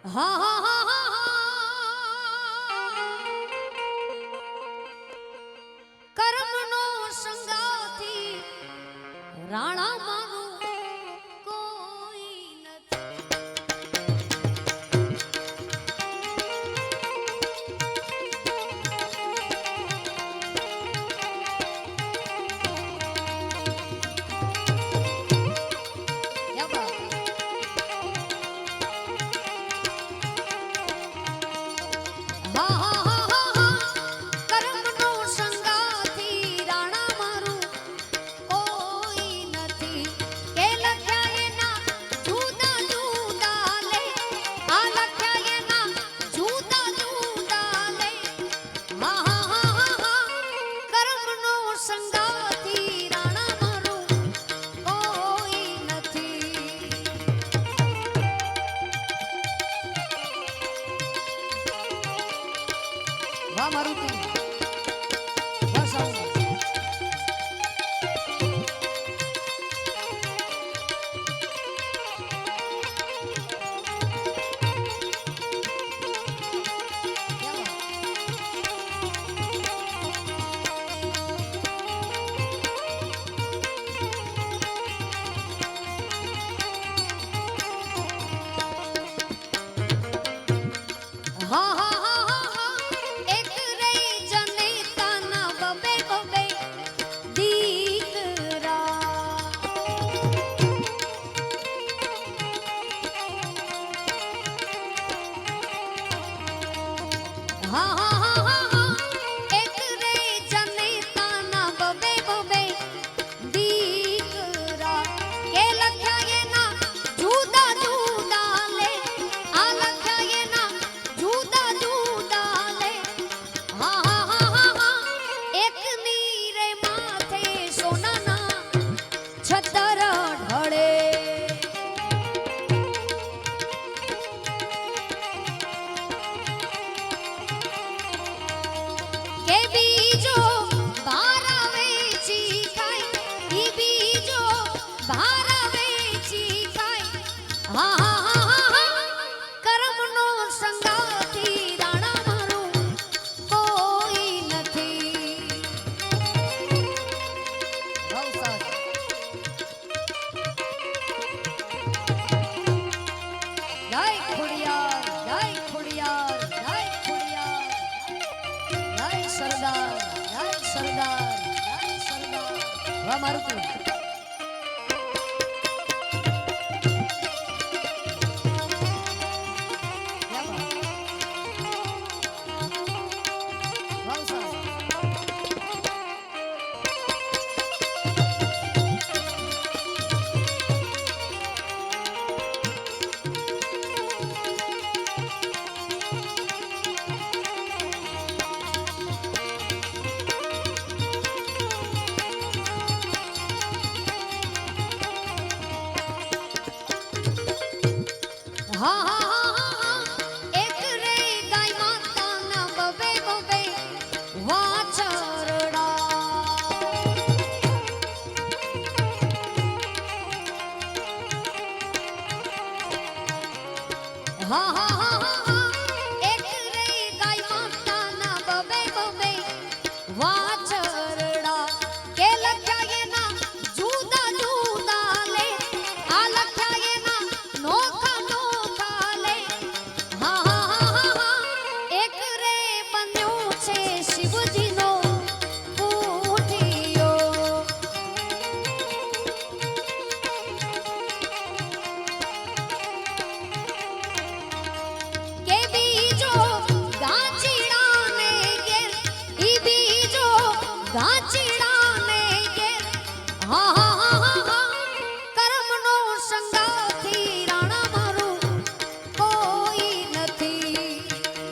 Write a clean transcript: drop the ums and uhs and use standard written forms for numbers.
હા હા હા હા કર્મનો સંગાથી રાણા મારું કોઈ નથી. હા હા હા હા હા કર્મનો સંગાથી રાણા મારું કોઈ નથી. કે લખ્યા એના જુદા જુદા લે, આ લખ્યા એના જુદા જુદા લે. હા હા હા હા હા કર્મનો સંગાથી રાણા મારું કોઈ નથી. વાહ મારુતિ વાહ સાઉન્ડ. હા હા હા હા હા એક રહી જનેતાના બબે બબે દીકરા. હા હા હા હા હા એક રહી જનેતાના બબે બબે દીકરા. કે લખ્યા એના જુદા જુદા લે, આ લખ્યા એના જુદા જુદા લે. હા હા હા હા હા એક નીરે માથે સોનાના છતર ઢળે. કે બીજો ભાર વેચી ખાય, ઈ બીજો ભાર વેચી ખાય. હા હા હા હા હા કર્મનો સંગાથી રાણા મારું કોઈ નથી. બહુ સરસ. જય ખોડિયાર, જય ખોડિયાર, જય ખોડિયાર, જય સરદાર, જય સરદાર, જય સરદાર. વાહ મારુતિ વાહ બહુ સરસ. હા હા હા હા હા એક રે ગાય માતાના બબે બબે વાછરડા. હા હા